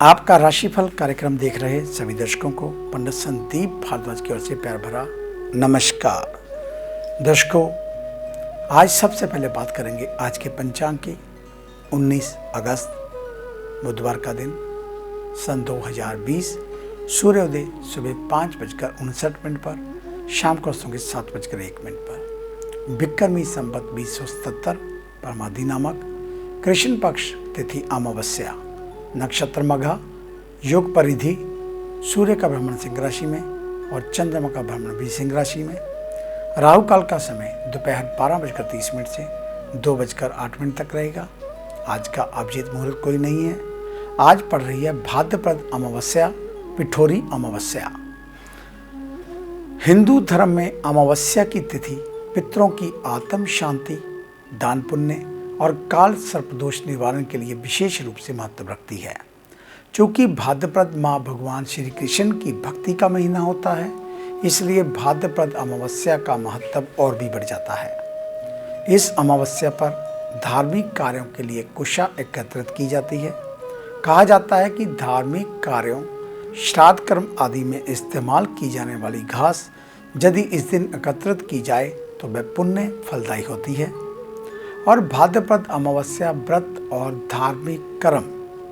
आपका राशिफल कार्यक्रम देख रहे सभी दर्शकों को पंडित संदीप भारद्वाज की ओर से प्यार भरा नमस्कार। दर्शकों, आज सबसे पहले बात करेंगे आज के पंचांग की। 19 अगस्त बुधवार का दिन, सन 2020, सूर्योदय सुबह 5:59 पर, शाम को होंगे 7:01 पर। विक्रमी संवत 2077 परमादि नामक, कृष्ण पक्ष, तिथि अमावस्या, नक्षत्र मघा, योग परिधि, सूर्य का भ्रमण सिंह राशि में और चंद्रमा का भ्रमण भी सिंह राशि में। राहु काल का समय दोपहर 12:30 से 2:08 तक रहेगा। आज का अभिजीत मुहूर्त कोई नहीं है। आज पड़ रही है भाद्रपद अमावस्या, पिठोरी अमावस्या। हिंदू धर्म में अमावस्या की तिथि पितरों की आत्म शांति, दान पुण्य और काल सर्पदोष निवारण के लिए विशेष रूप से महत्व रखती है। चूंकि भाद्रपद माँ भगवान श्री कृष्ण की भक्ति का महीना होता है, इसलिए भाद्रपद अमावस्या का महत्व और भी बढ़ जाता है। इस अमावस्या पर धार्मिक कार्यों के लिए कुशा एकत्रित की जाती है। कहा जाता है कि धार्मिक कार्यों, श्राद्ध कर्म आदि में इस्तेमाल की जाने वाली घास यदि इस दिन एकत्रित की जाए तो वह पुण्य फलदायी होती है। और भाद्रपद अमावस्या व्रत और धार्मिक कर्म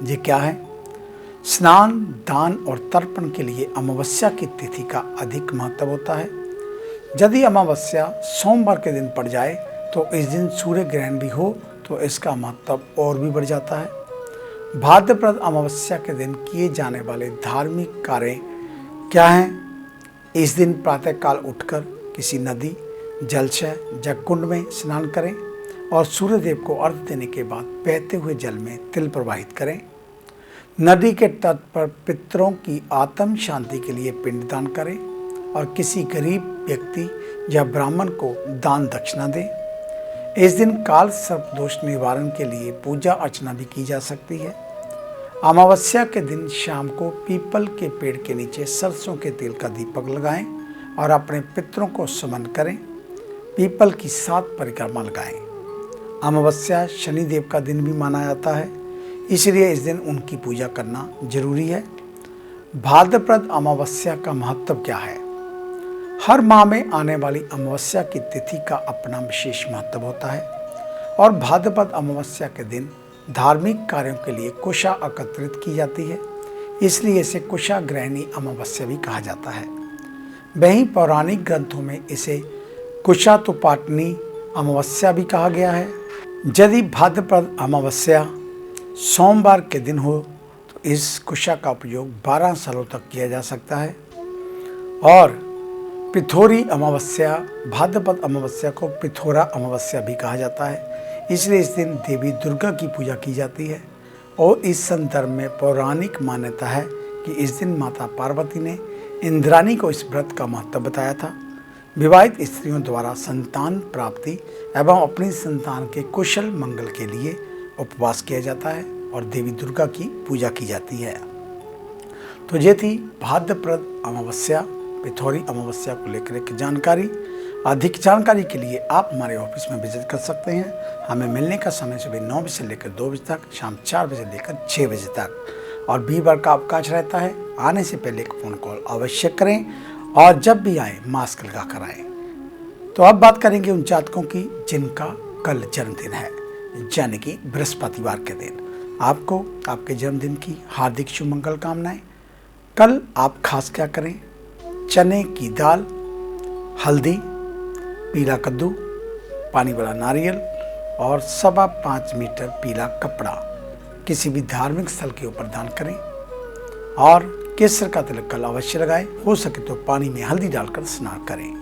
ये क्या है? स्नान, दान और तर्पण के लिए अमावस्या की तिथि का अधिक महत्व होता है। यदि अमावस्या सोमवार के दिन पड़ जाए तो इस दिन सूर्य ग्रहण भी हो तो इसका महत्व और भी बढ़ जाता है। भाद्रपद अमावस्या के दिन किए जाने वाले धार्मिक कार्य क्या हैं? इस दिन प्रातःकाल उठकर किसी नदी, जलाशय या कुंड में स्नान करें और सूर्यदेव को अर्घ्य देने के बाद बहते हुए जल में तिल प्रवाहित करें। नदी के तट पर पितरों की आत्म शांति के लिए पिंडदान करें और किसी गरीब व्यक्ति या ब्राह्मण को दान दक्षिणा दें। इस दिन काल सर्पदोष निवारण के लिए पूजा अर्चना भी की जा सकती है। अमावस्या के दिन शाम को पीपल के पेड़ के नीचे सरसों के तेल का दीपक लगाएं और अपने पितरों को समन करें। पीपल की 7 परिक्रमा लगाएं। अमावस्या शनिदेव का दिन भी माना जाता है, इसलिए इस दिन उनकी पूजा करना जरूरी है। भाद्रपद अमावस्या का महत्व क्या है? हर माह में आने वाली अमावस्या की तिथि का अपना विशेष महत्व होता है और भाद्रपद अमावस्या के दिन धार्मिक कार्यों के लिए कुशा एकत्रित की जाती है, इसलिए इसे कुशा ग्रहणी अमावस्या भी कहा जाता है। वहीं पौराणिक ग्रंथों में इसे कुशातुपाटनी अमावस्या भी कहा गया है। यदि भाद्रपद अमावस्या सोमवार के दिन हो तो इस कुशा का उपयोग 12 सालों तक किया जा सकता है। और पिठोरी अमावस्या, भाद्रपद अमावस्या को पिठोरा अमावस्या भी कहा जाता है, इसलिए इस दिन देवी दुर्गा की पूजा की जाती है। और इस संदर्भ में पौराणिक मान्यता है कि इस दिन माता पार्वती ने इंद्राणी को इस व्रत का महत्व बताया था। विवाहित स्त्रियों द्वारा संतान प्राप्ति एवं अपनी संतान के कुशल मंगल के लिए उपवास किया जाता है और देवी दुर्गा की पूजा की जाती है। तो ये थी भाद्रपद अमावस्या, पिठोरी अमावस्या को लेकर एक जानकारी। अधिक जानकारी के लिए आप हमारे ऑफिस में विजिट कर सकते हैं। हमें मिलने का समय सुबह 9 बजे से लेकर 2 बजे तक, शाम 4 बजे से लेकर 6 बजे तक और वीरवार का अवकाश रहता है। आने से पहले एक फ़ोन कॉल अवश्य करें और जब भी आए मास्क लगा कर आए। तो अब बात करेंगे उन जातकों की जिनका कल जन्मदिन है, यानी कि बृहस्पतिवार के दिन। आपको आपके जन्मदिन की हार्दिक शुभ मंगल कामनाएं। कल आप खास क्या करें? चने की दाल, हल्दी, पीला कद्दू, पानी वाला नारियल और 5.25 मीटर पीला कपड़ा किसी भी धार्मिक स्थल के ऊपर दान करें और केसर का तिलक कल अवश्य लगाएं। हो सके तो पानी में हल्दी डालकर स्नान करें।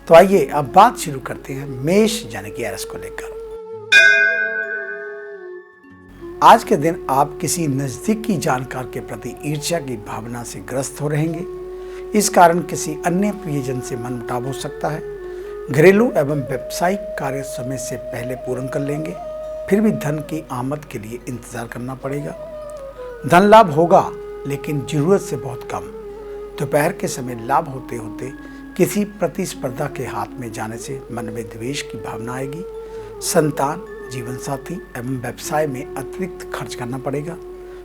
तो आइए अब बात शुरू करते हैं मेष यानी कि एरिस को लेकर। आज के दिन आप किसी नजदीकी जानकार के प्रति ईर्ष्या की भावना से ग्रस्त हो रहेंगे। इस कारण किसी अन्य प्रियजन से मनमुटाव हो सकता है। घरेलू एवं व्यावसायिक कार्य समय से पहले पूर्ण कर लेंगे, फिर भी धन की आमद के लिए इंतजार करना पड़ेगा। धन लाभ होगा लेकिन जरूरत से बहुत कम। दोपहर के समय लाभ होते होते किसी प्रतिस्पर्धा के हाथ में जाने से मन में द्वेष की भावना आएगी। संतान, जीवन साथी एवं व्यवसाय में अतिरिक्त खर्च करना पड़ेगा।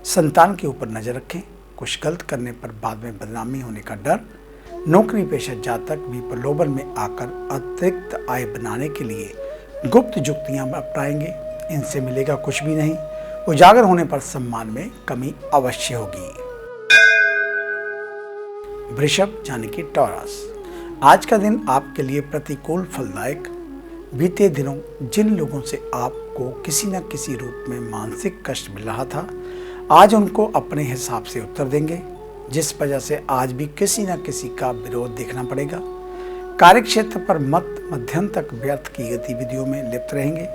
संतान के ऊपर नजर रखें। कुछ गलत करने पर बाद में बदनामी होने का डर। नौकरी पेशा जातक भी प्रलोभन में आकर अतिरिक्त आय बनाने के लिए गुप्त युक्तियां अपनाएंगे। इनसे मिलेगा कुछ भी नहीं। उजागर होने पर सम्मान में कमी अवश्य होगी। वृषभ यानी कि टॉरस, आज का दिन आपके लिए प्रतिकूल फलदायक। बीते दिनों जिन लोगों से आपको किसी न किसी रूप में मानसिक कष्ट मिल रहा था, आज उनको अपने हिसाब से उत्तर देंगे, जिस वजह से आज भी किसी न किसी का विरोध देखना पड़ेगा। कार्यक्षेत्र पर मध्यम तक व्यर्थ की गतिविधियों में लिप्त रहेंगे,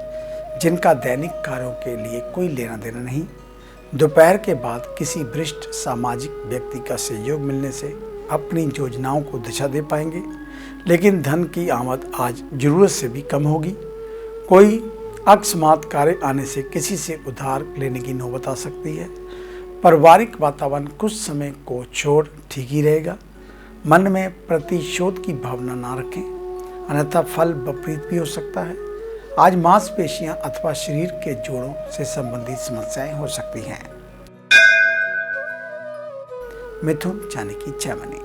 जिनका दैनिक कार्यों के लिए कोई लेना देना नहीं। दोपहर के बाद किसी वरिष्ठ सामाजिक व्यक्ति का सहयोग मिलने से अपनी योजनाओं को दिशा दे पाएंगे, लेकिन धन की आमद आज जरूरत से भी कम होगी। कोई अकस्मात कार्य आने से किसी से उधार लेने की नौबत आ सकती है। पारिवारिक वातावरण कुछ समय को छोड़ ठीक ही रहेगा। मन में प्रतिशोध की भावना ना रखें, अन्यथा फल विपरीत भी हो सकता है। आज मांसपेशियां अथवा शरीर के जोड़ों से संबंधित समस्याएं हो सकती हैं। मिथुन यानी कि जैमिनी,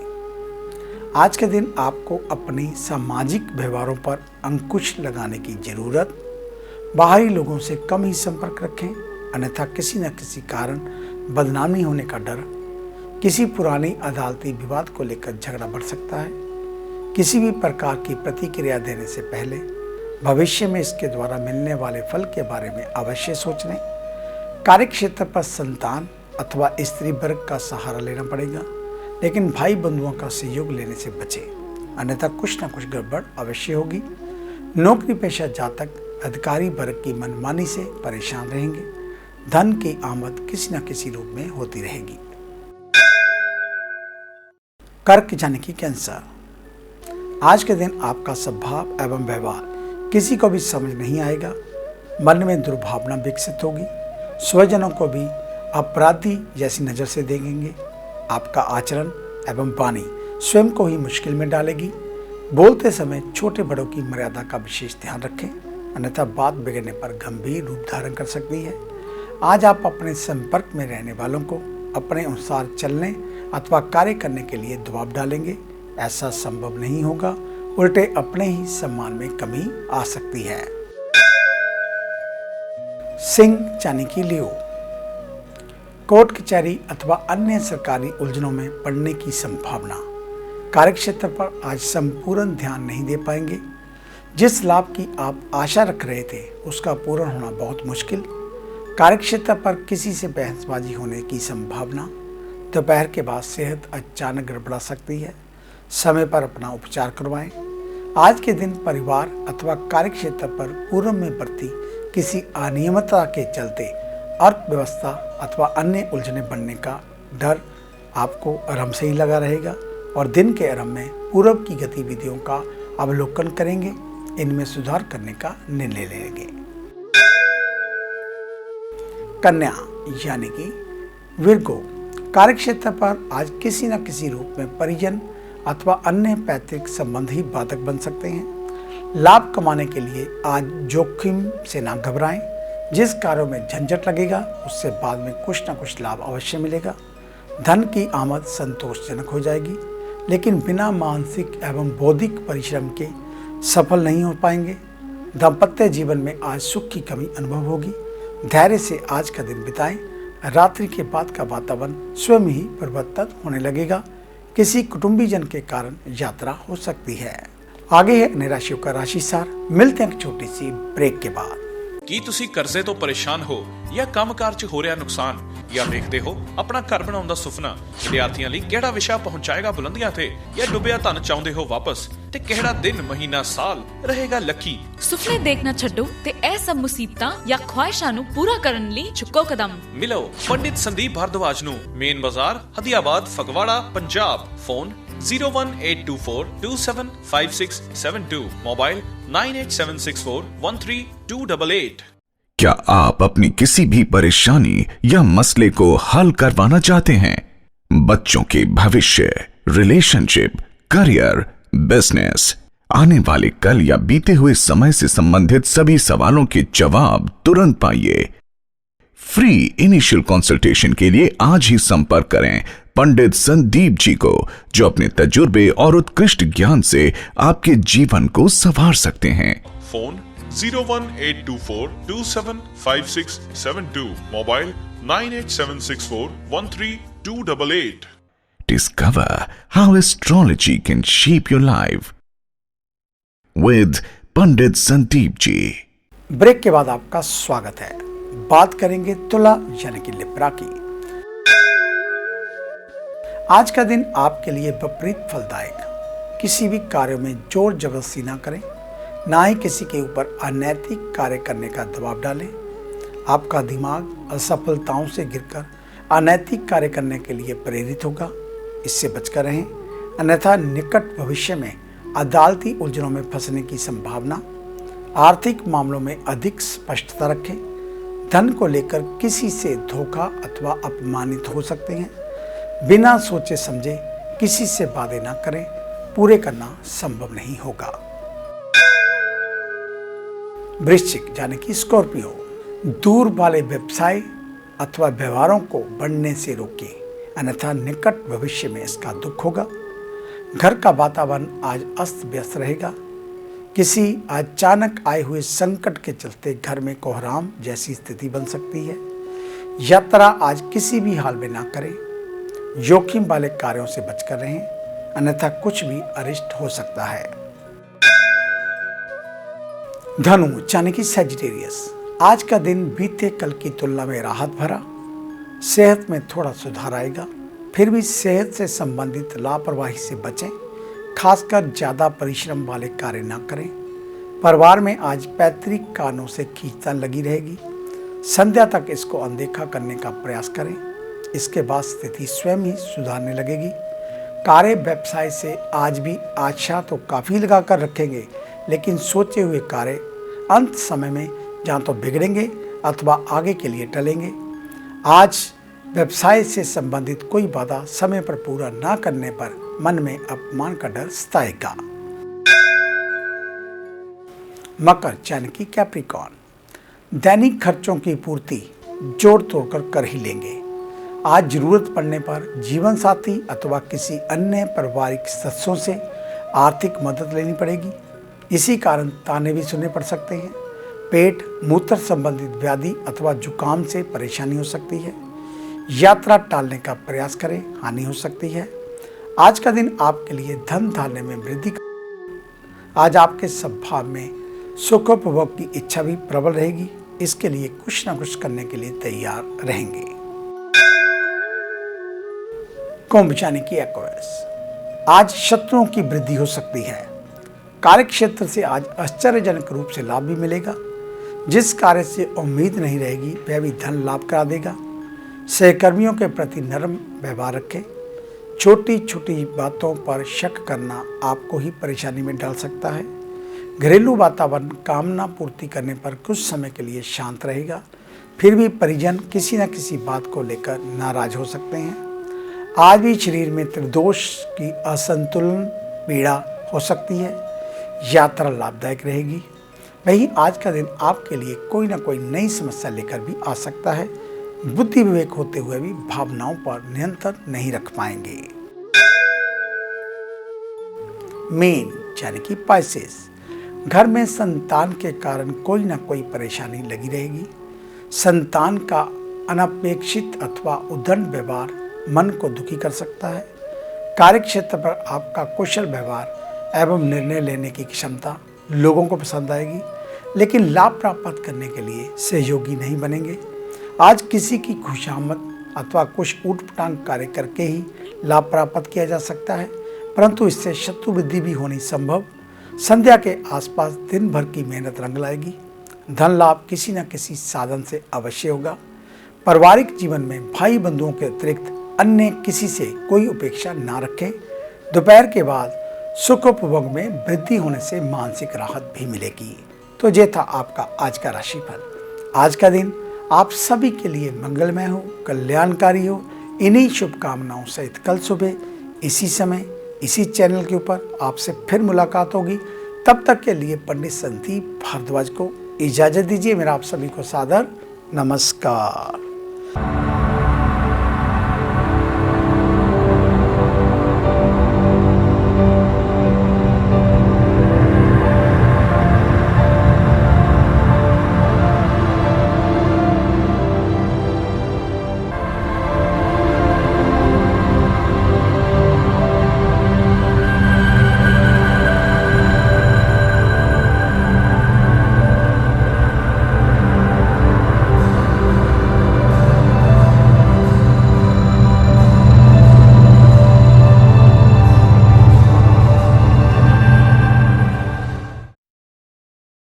आज के दिन आपको अपनी सामाजिक व्यवहारों पर अंकुश लगाने की जरूरत। बाहरी लोगों से कम ही संपर्क रखें, अन्यथा किसी न किसी कारण बदनामी होने का डर। किसी पुरानी अदालती विवाद को लेकर झगड़ा बढ़ सकता है। किसी भी प्रकार की प्रतिक्रिया देने से पहले भविष्य में इसके द्वारा मिलने वाले फल के बारे में अवश्य सोच लें। कार्यक्षेत्र पर संतान अथवा स्त्री वर्ग का सहारा लेना पड़ेगा, लेकिन भाई बंधुओं का सहयोग लेने से बचें, अन्यथा कुछ न कुछ गड़बड़ अवश्य होगी। नौकरी पेशा जातक अधिकारी वर्ग की मनमानी से परेशान रहेंगे। धन की आमद किसी न किसी रूप में होती रहेगी। कर्क यानी कि कैंसर, आज के दिन आपका स्वभाव एवं व्यवहार किसी को भी समझ नहीं आएगा। मन में दुर्भावना विकसित होगी। स्वजनों को भी अपराधी जैसी नज़र से देखेंगे। आपका आचरण एवं वाणी स्वयं को ही मुश्किल में डालेगी। बोलते समय छोटे बड़ों की मर्यादा का विशेष ध्यान रखें, अन्यथा बात बिगड़ने पर गंभीर रूप धारण कर सकती है। आज आप अपने संपर्क में रहने वालों को अपने अनुसार चलने अथवा कार्य करने के लिए दबाव डालेंगे। ऐसा संभव नहीं होगा, उल्टे अपने ही सम्मान में कमी आ सकती है। सिंह यानी कि लियो, कोर्ट कचहरी अथवा अन्य सरकारी उलझनों में पड़ने की संभावना। कार्यक्षेत्र पर आज संपूर्ण ध्यान नहीं दे पाएंगे। जिस लाभ की आप आशा रख रहे थे उसका पूर्ण होना बहुत मुश्किल। कार्यक्षेत्र पर किसी से बहसबाजी होने की संभावना। दोपहर के बाद सेहत अचानक गड़बड़ा सकती है। समय पर अपना उपचार करवाएं। आज के दिन परिवार अथवा कार्यक्षेत्र पर पूर्व में बढ़ती किसी अनियमितता के चलते अर्थव्यवस्था अथवा अन्य उलझने बढ़ने का डर आपको आराम से ही लगा रहेगा और दिन के आरंभ में पूर्व की गतिविधियों का अवलोकन करेंगे, इनमें सुधार करने का निर्णय लेंगे। कन्या यानी कि विर्गो, कार्यक्षेत्र पर आज किसी न किसी रूप में परिजन अथवा अन्य पैतृक संबंध ही बाधक बन सकते हैं। लाभ कमाने के लिए आज जोखिम से ना घबराएं। जिस कार्यों में झंझट लगेगा उससे बाद में कुछ न कुछ लाभ अवश्य मिलेगा। धन की आमद संतोषजनक हो जाएगी, लेकिन बिना मानसिक एवं बौद्धिक परिश्रम के सफल नहीं हो पाएंगे। दाम्पत्य जीवन में आज सुख की कमी अनुभव होगी। धैर्य से आज का दिन बिताएं। रात्रि के बाद का वातावरण स्वयं ही परिवर्तित होने लगेगा। किसी कुटुंबीजन के कारण यात्रा हो सकती है। आगे है अन्य राशियों का राशि सार। मिलते हैं एक छोटी सी ब्रेक के बाद। ਕੀ ਤੁਸੀਂ ਕਰਜ਼ੇ ਤੋਂ ਪਰੇਸ਼ਾਨ ਹੋ ਜਾਂ ਕੰਮਕਾਰ 'ਚ ਹੋ ਰਿਹਾ ਨੁਕਸਾਨ ਜਾਂ ਵੇਖਦੇ ਹੋ ਆਪਣਾ ਘਰ ਬਣਾਉਣ ਦਾ ਸੁਪਨਾ? ਵਿਦਿਆਰਥੀਆਂ ਲਈ ਕਿਹੜਾ ਵਿਸ਼ਾ ਪਹੁੰਚਾਏਗਾ ਬੁਲੰਦੀਆਂ ਤੇ ਜਾਂ ਡੁੱਬਿਆ ਧਨ ਚਾਹੁੰਦੇ ਹੋ ਵਾਪਸ? ਤੇ ਕਿਹੜਾ ਦਿਨ ਮਹੀਨਾ ਸਾਲ ਰਹੇਗਾ ਲੱਕੀ? ਸੁਪਨੇ ਦੇਖਣਾ ਛੱਡੋ ਤੇ ਇਹ ਸਭ ਮੁਸੀਬਤਾਂ ਜਾਂ ਖੁਆਇਸ਼ਾਂ ਨੂੰ ਪੂਰਾ ਕਰਨ ਲਈ ਚੁੱਕੋ ਕਦਮ। ਮਿਲੋ ਪੰਡਿਤ ਸੰਦੀਪ ਭਾਰਦਵਾਜ ਨੂੰ, ਮੇਨ ਬਾਜ਼ਾਰ, ਹਦੀਆਬਾਦ, ਫਗਵਾੜਾ, ਪੰਜਾਬ। Phone 01824275672, mobile 9876413288। क्या आप अपनी किसी भी परेशानी या मसले को हल करवाना चाहते हैं? बच्चों के भविष्य, रिलेशनशिप, करियर, बिजनेस, आने वाले कल या बीते हुए समय से संबंधित सभी सवालों के जवाब तुरंत पाइए। फ्री इनिशियल कंसल्टेशन के लिए आज ही संपर्क करें पंडित संदीप जी को, जो अपने तजुर्बे और उत्कृष्ट ज्ञान से आपके जीवन को संवार सकते हैं। Phone 01824275672, mobile 9876413288। Discover how astrology can shape your life with Pandit Sandeep ji. Break के बाद आपका स्वागत है। बात करेंगे तुला यानी कि लिब्रा की। आज का दिन आपके लिए विपरीत फलदायक। किसी भी कार्य में जोर जबरदस्ती ना करें, ना ही किसी के ऊपर अनैतिक कार्य करने का दबाव डालें। आपका दिमाग असफलताओं से गिरकर अनैतिक कार्य करने के लिए प्रेरित होगा, इससे बचकर रहें, अन्यथा निकट भविष्य में अदालती उलझनों में फंसने की संभावना। आर्थिक मामलों में अधिक स्पष्टता रखें। धन को लेकर किसी से धोखा अथवा अपमानित हो सकते हैं। बिना सोचे समझे किसी से वादे ना करें, पूरे करना संभव नहीं होगा। वृश्चिक यानी कि स्कॉर्पियो, दूर वाले व्यवसाय अथवा व्यवहारों को बढ़ने से रोकें, अन्यथा निकट भविष्य में इसका दुख होगा। घर का वातावरण आज अस्त व्यस्त रहेगा। किसी अचानक आए हुए संकट के चलते घर में कोहराम जैसी स्थिति बन सकती है। यात्रा आज किसी भी हाल में ना करें। जोखिम वाले कार्यों से बचकर रहें, अन्यथा कुछ भी अरिष्ट हो सकता है। धनु यानी कि सैजिटेरियस, आज का दिन बीते कल की तुलना में राहत भरा। सेहत में थोड़ा सुधार आएगा, फिर भी सेहत से संबंधित लापरवाही से बचें, खासकर ज़्यादा परिश्रम वाले कार्य न करें। परिवार में आज पैतृक कारणों से खींचतान लगी रहेगी। संध्या तक इसको अनदेखा करने का प्रयास करें, इसके बाद स्थिति स्वयं ही सुधारने लगेगी। कार्य व्यवसाय से आज भी आशा तो काफ़ी लगा कर रखेंगे, लेकिन सोचे हुए कार्य अंत समय में या तो बिगड़ेंगे अथवा आगे के लिए टलेंगे। आज व्यवसाय से संबंधित कोई वादा समय पर पूरा ना करने पर मन में अपमान का डर सताएगा। मकर यानी कि कैप्रिकॉर्न, दैनिक खर्चों की पूर्ति जोड़ तोड़कर कर ही लेंगे। आज जरूरत पड़ने पर जीवन साथी अथवा किसी अन्य पारिवारिक सदस्यों से आर्थिक मदद लेनी पड़ेगी। इसी कारण ताने भी सुनने पड़ सकते हैं। पेट मूत्र संबंधित व्याधि अथवा जुकाम से परेशानी हो सकती है। यात्रा टालने का प्रयास करें, हानि हो सकती है। आज का दिन आपके लिए धन धारने में वृद्धि। आज आपके स्वभाव में सुखोपभोग की इच्छा भी प्रबल रहेगी, इसके लिए कुछ न कुछ करने के लिए तैयार रहेंगे। कुंभ यानी कि एक्वेरियस, आज शत्रुओं की वृद्धि हो सकती है। कार्य क्षेत्र से आज आश्चर्यजनक रूप से लाभ भी मिलेगा। जिस कार्य से उम्मीद नहीं रहेगी वह भी धन लाभ करा देगा। सहकर्मियों के प्रति नरम व्यवहार रखें। छोटी छोटी बातों पर शक करना आपको ही परेशानी में डाल सकता है। घरेलू वातावरण कामना पूर्ति करने पर कुछ समय के लिए शांत रहेगा, फिर भी परिजन किसी न किसी बात को लेकर नाराज हो सकते हैं। आज भी शरीर में त्रिदोष की असंतुलन पीड़ा हो सकती है। यात्रा लाभदायक रहेगी। वहीं आज का दिन आपके लिए कोई ना कोई नई समस्या लेकर भी आ सकता है। बुद्धि विवेक होते हुए भी भावनाओं पर नियंत्रण नहीं रख पाएंगे। मीन यानी कि पाइसेस, घर में संतान के कारण कोई ना कोई परेशानी लगी रहेगी। संतान का अनपेक्षित अथवा उद्दंड व्यवहार मन को दुखी कर सकता है। कार्यक्षेत्र पर आपका कुशल व्यवहार एवं निर्णय लेने की क्षमता लोगों को पसंद आएगी, लेकिन लाभ प्राप्त करने के लिए सहयोगी नहीं बनेंगे। आज किसी की खुशामद अथवा कुछ ऊटपटांग कार्य करके ही लाभ प्राप्त किया जा सकता है, परंतु इससे शत्रु वृद्धि भी होनी संभव। संध्या के आसपास दिन भर की मेहनत रंग लाएगी। धन लाभ किसी न किसी साधन से अवश्य होगा। पारिवारिक जीवन में भाई बंधुओं के अतिरिक्त अन्य किसी से कोई उपेक्षा ना रखें। दोपहर के बाद सुखोपभोग में वृद्धि होने से मानसिक राहत भी मिलेगी। तो ये था आपका आज का राशिफल। आज का दिन आप सभी के लिए मंगलमय हो, कल्याणकारी हो। इन्हीं शुभकामनाओं सहित कल सुबह इसी समय इसी चैनल के ऊपर आपसे फिर मुलाकात होगी। तब तक के लिए पंडित संदीप भारद्वाज को इजाज़त दीजिए। मेरा आप सभी को सादर नमस्कार।